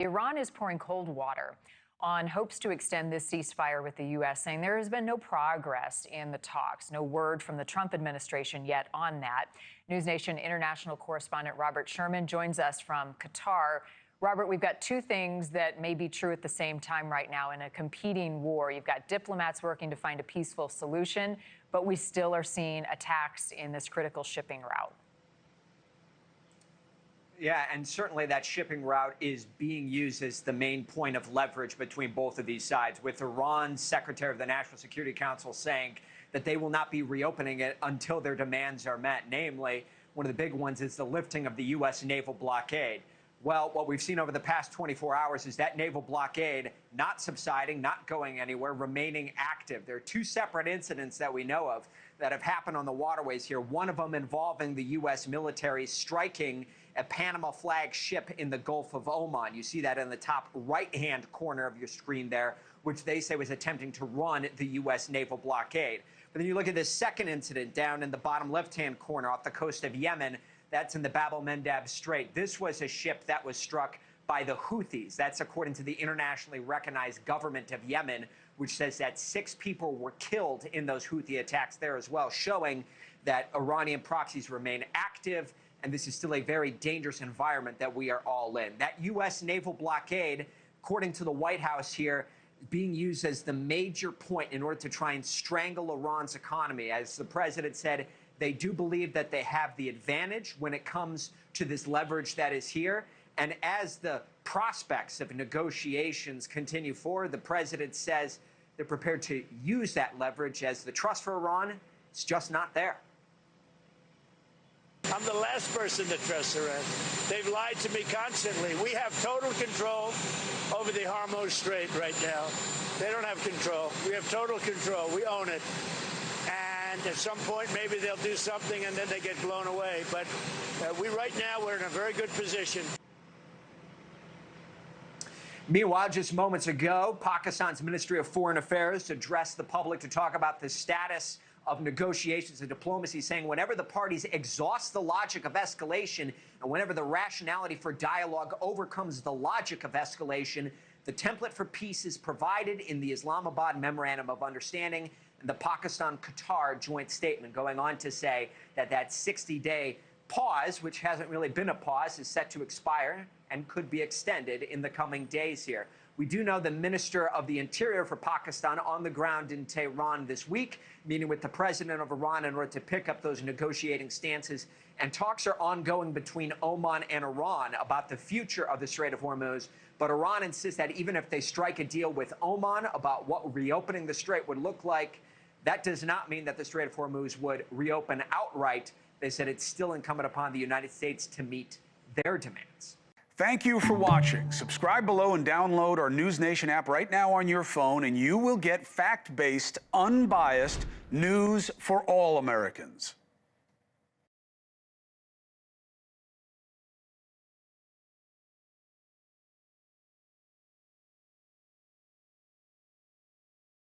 Iran is pouring cold water on hopes to extend this ceasefire with the U.S., saying there has been no progress in the talks. No word from the Trump administration yet on that. NewsNation international correspondent Robert Sherman joins us from Qatar. Robert, we've got two things that may be true at the same time right now in a competing war. You've got diplomats working to find a peaceful solution, but we still are seeing attacks in this critical shipping route. Yeah, and certainly that shipping route is being used as the main point of leverage between both of these sides, with Iran's Secretary of the National Security Council saying that they will not be reopening it until their demands are met. Namely, one of the big ones is the lifting of the U.S. naval blockade. Well, what we've seen over the past 24 hours is that naval blockade not subsiding, not going anywhere, remaining active. There are two separate incidents that we know of that have happened on the waterways here, one of them involving the U.S. military striking a Panama flag ship in the Gulf of Oman. You see that in the top right-hand corner of your screen there, which they say was attempting to run the U.S. naval blockade. But then you look at this second incident down in the bottom left-hand corner off the coast of Yemen. That's in the Bab el-Mandeb Strait. This was a ship that was struck by the Houthis. That's according to the internationally recognized government of Yemen, which says that 6 people were killed in those Houthi attacks there as well, showing that Iranian proxies remain active, and this is still a very dangerous environment that we are all in. That U.S. naval blockade, according to the White House here, being used as the major point in order to try and strangle Iran's economy. As the president said, they do believe that they have the advantage when it comes to this leverage that is here. And as the prospects of negotiations continue forward, the president says they're prepared to use that leverage, as the trust for Iran is just not there. I'm the last person to trust Iran. They've lied to me constantly. We have total control over the Hormuz Strait right now. They don't have control. We have total control. We own it. And at some point, maybe they'll do something and then they get blown away. But right now, we're in a very good position. Meanwhile, just moments ago, Pakistan's Ministry of Foreign Affairs addressed the public to talk about the status of negotiations and diplomacy, saying whenever the parties exhaust the logic of escalation and whenever the rationality for dialogue overcomes the logic of escalation, the template for peace is provided in the Islamabad Memorandum of Understanding and the Pakistan-Qatar joint statement, going on to say that that 60-day pause, which hasn't really been a pause, is set to expire and could be extended in the coming days here. We do know the Minister of the Interior for Pakistan on the ground in Tehran this week, meeting with the president of Iran in order to pick up those negotiating stances. And talks are ongoing between Oman and Iran about the future of the Strait of Hormuz. But Iran insists that even if they strike a deal with Oman about what reopening the strait would look like, that does not mean that the Strait of Hormuz would reopen outright. They said it's still incumbent upon the United States to meet their demands. Thank you for watching. Subscribe below and download our NewsNation app right now on your phone, and you will get fact-based, unbiased news for all Americans.